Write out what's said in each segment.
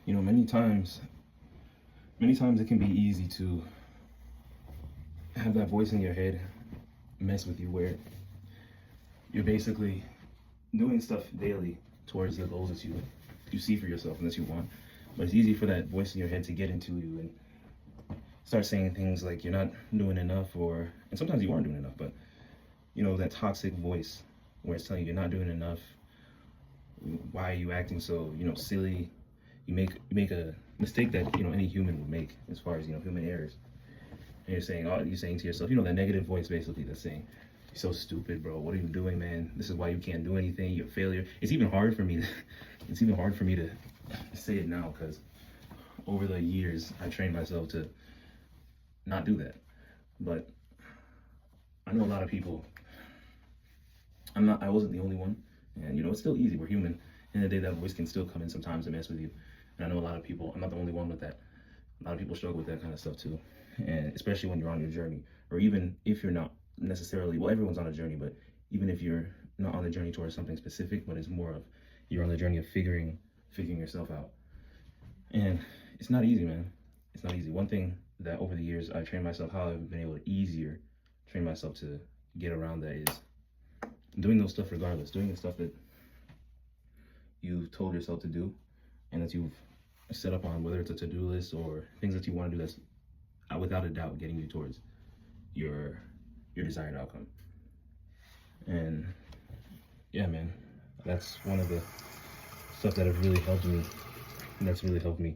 You know, many times it can be easy to have that voice in your head mess with you where you're basically doing stuff daily towards the goals that you see for yourself and that you want. But it's easy for that voice in your head to get into you and start saying things like you're not doing enough, or and sometimes you aren't doing enough, but you know, that toxic voice where it's telling you you're not doing enough. Why are you acting so, silly? You make a mistake that, any human would make as far as, human errors. And you're saying to yourself, that negative voice basically that's saying, you're so stupid, bro. What are you doing, man? This is why you can't do anything. You're a failure. It's even hard for me to say it now, because over the years I trained myself to not do that. But I know a lot of people. I wasn't the only one. And it's still easy. We're human. In the day, that voice can still come in sometimes and mess with you. And I know a lot of people, I'm not the only one with that. A lot of people struggle with that kind of stuff too. And especially when you're on your journey, or even if you're not necessarily, well, everyone's on a journey, but even if you're not on the journey towards something specific, but it's more of you're on the journey of figuring yourself out. And it's not easy, man. It's not easy. One thing that over the years I trained myself, how I've been able to easier train myself to get around that is doing those stuff regardless, doing the stuff that you've told yourself to do and that you've set up on, whether it's a to-do list or things that you want to do that's without a doubt getting you towards your desired outcome. And yeah, man, that's one of the stuff that have really helped me. That's really helped me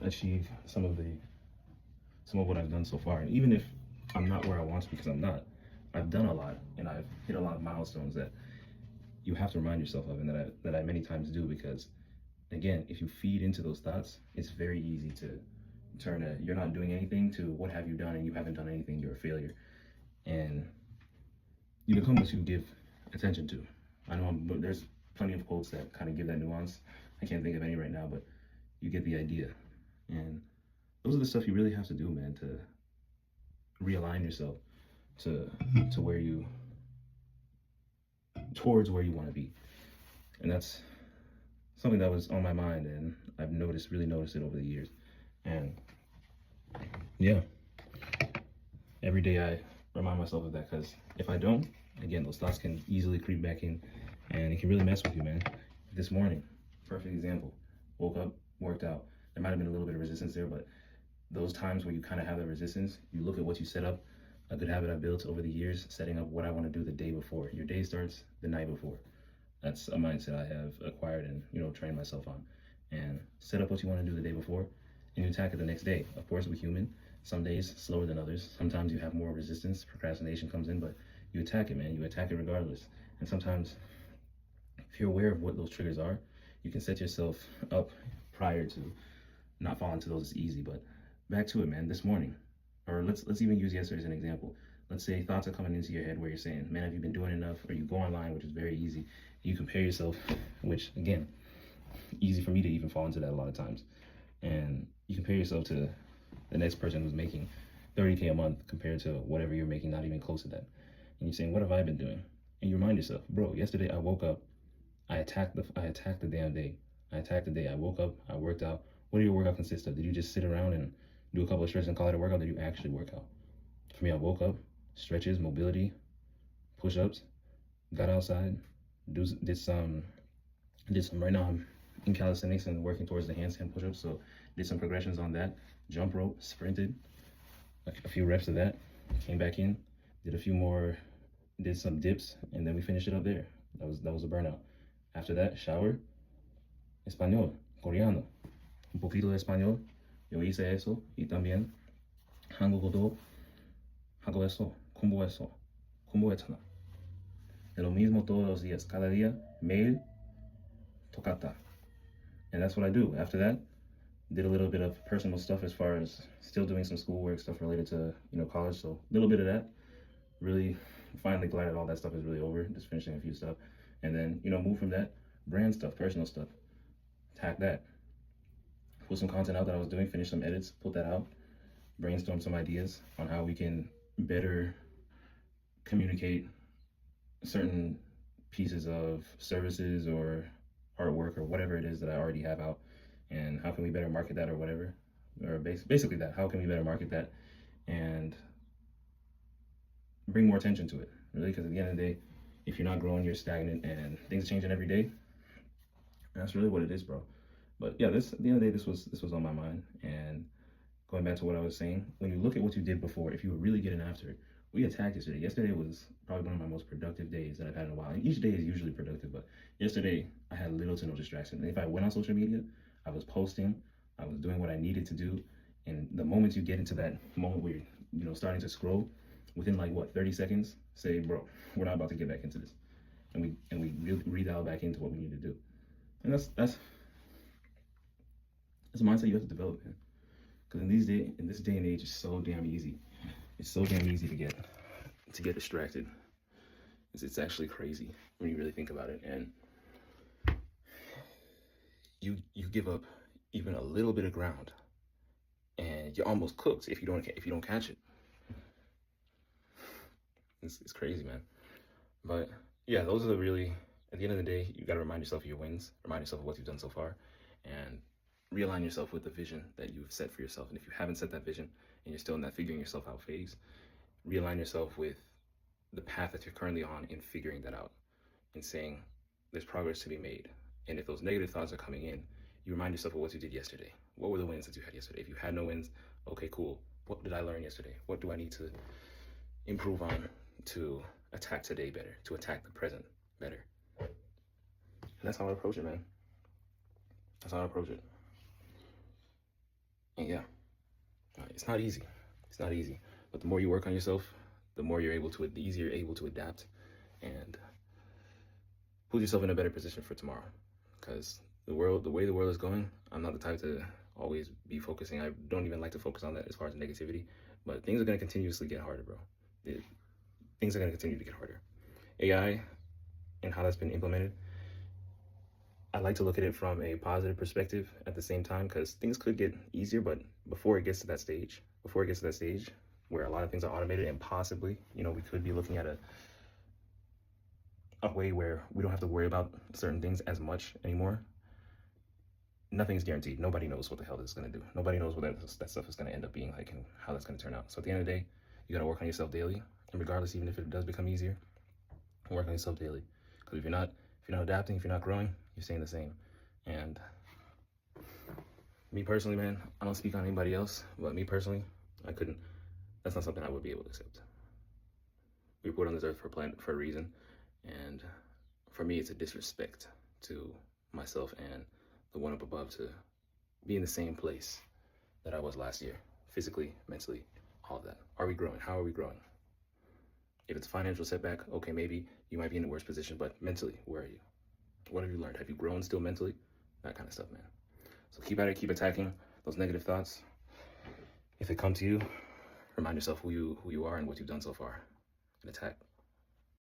achieve some of what I've done so far. And even if I'm not where I want to be, because I'm not, I've done a lot and I've hit a lot of milestones that you have to remind yourself of, and that I many times do, because again, if you feed into those thoughts, it's very easy to turn a you're not doing anything to what have you done, and you haven't done anything, you're a failure. And you become what you give attention to. I know but there's plenty of quotes that kind of give that nuance. I can't think of any right now, but you get the idea. And those are the stuff you really have to do, man, to realign yourself to where you towards where you want to be. And that's something that was on my mind, and I've really noticed it over the years. And yeah, every day I remind myself of that, because if I don't, again, those thoughts can easily creep back in and it can really mess with you, man. This morning, perfect example, woke up, worked out. There might have been a little bit of resistance there, but those times where you kind of have that resistance, you look at what you set up. A good habit I built over the years, setting up what I want to do the day before. Your day starts the night before. That's a mindset I have acquired and, trained myself on. And set up what you want to do the day before, and you attack it the next day. Of course, we're human. Some days slower than others. Sometimes you have more resistance, procrastination comes in, but you attack it, man. You attack it regardless. And sometimes, if you're aware of what those triggers are, you can set yourself up prior to not fall into those as easy. But back to it, man. This morning, or let's even use yesterday as an example. Let's say thoughts are coming into your head where you're saying, man, have you been doing enough? Or you go online, which is very easy. You compare yourself, which again, easy for me to even fall into that a lot of times. And you compare yourself to the next person who's making 30K a month compared to whatever you're making, not even close to that. And you're saying, what have I been doing? And you remind yourself, bro, yesterday I woke up, I attacked the damn day. I attacked the day. I woke up, I worked out. What did your workout consist of? Did you just sit around and do a couple of stretches and call it a workout? Did you actually work out? For me, I woke up, stretches, mobility, push-ups, got outside, did some. Right now I'm in calisthenics and working towards the handstand push-ups, so did some progressions on that. Jump rope, sprinted, a few reps of that, came back in, did a few more, did some dips, and then we finished it up there. That was a burnout. After that, shower, español, coreano, un poquito de español. Yo hice eso, y también 한국어도 hago eso, como 했잖아. De lo mismo todos los días, cada día, 매일 똑같다. And that's what I do. After that, did a little bit of personal stuff as far as still doing some schoolwork stuff related to, college. So a little bit of that. Really finally glad that all that stuff is really over. Just finishing a few stuff. And then, move from that, brand stuff, personal stuff. Attack that. Put some content out that I was doing, finish some edits, put that out, brainstorm some ideas on how we can better communicate certain pieces of services or artwork or whatever it is that I already have out, and how can we better market that or whatever, or basically that. How can we better market that and bring more attention to it, really? Because at the end of the day, if you're not growing, you're stagnant, and things are changing every day. And that's really what it is, bro. But yeah, this at the end of the day, this was on my mind. And going back to what I was saying, when you look at what you did before, if you were really getting after it, we attacked yesterday. Yesterday was probably one of my most productive days that I've had in a while. And each day is usually productive, but yesterday I had little to no distraction. And if I went on social media, I was posting, I was doing what I needed to do. And the moment you get into that moment where you're starting to scroll, within like what 30 seconds, say, bro, we're not about to get back into this, and we redial back into what we need to do. And that's a mindset you have to develop, man. Because in this day and age, it's so damn easy. It's so damn easy to get distracted. It's actually crazy when you really think about it. And you give up even a little bit of ground, and you're almost cooked if you don't catch it. It's crazy, man. But yeah, those are the really, at the end of the day, you got to remind yourself of your wins, remind yourself of what you've done so far, and realign yourself with the vision that you've set for yourself. And if you haven't set that vision and you're still in that figuring yourself out phase, realign yourself with the path that you're currently on in figuring that out and saying there's progress to be made. And if those negative thoughts are coming in, you remind yourself of what you did yesterday. What were the wins that you had yesterday? If you had no wins, okay, cool. What did I learn yesterday? What do I need to improve on to attack today better, to attack the present better? And that's how I approach it, man. That's how I approach it. And yeah, it's not easy. It's not easy. But the more you work on yourself, the more the easier you're able to adapt and put yourself in a better position for tomorrow. Because the way the world is going, I'm not the type to always be focusing. I don't even like to focus on that as far as negativity. But things are going to continuously get harder, bro. Things are going to continue to get harder. AI and how that's been implemented, I like to look at it from a positive perspective at the same time, because things could get easier, but before it gets to that stage where a lot of things are automated and possibly, we could be looking at a way where we don't have to worry about certain things as much anymore. Nothing's guaranteed. Nobody knows what the hell this is going to do. Nobody knows what that stuff is going to end up being like and how that's going to turn out. So at the end of the day, you got to work on yourself daily. And regardless, even if it does become easier, work on yourself daily. Because if you're not adapting, if you're not growing, you're staying the same. And me personally, man, I don't speak on anybody else, but me personally, that's not something I would be able to accept. We were put on this earth for a reason. And for me, it's a disrespect to myself and the one up above to be in the same place that I was last year, physically, mentally, all of that. Are we growing? How are we growing? If it's a financial setback, okay, maybe you might be in a worse position, but mentally, where are you? What have you learned? Have you grown still mentally? That kind of stuff, man. So keep at it, keep attacking those negative thoughts. If they come to you, remind yourself who you are and what you've done so far, and attack.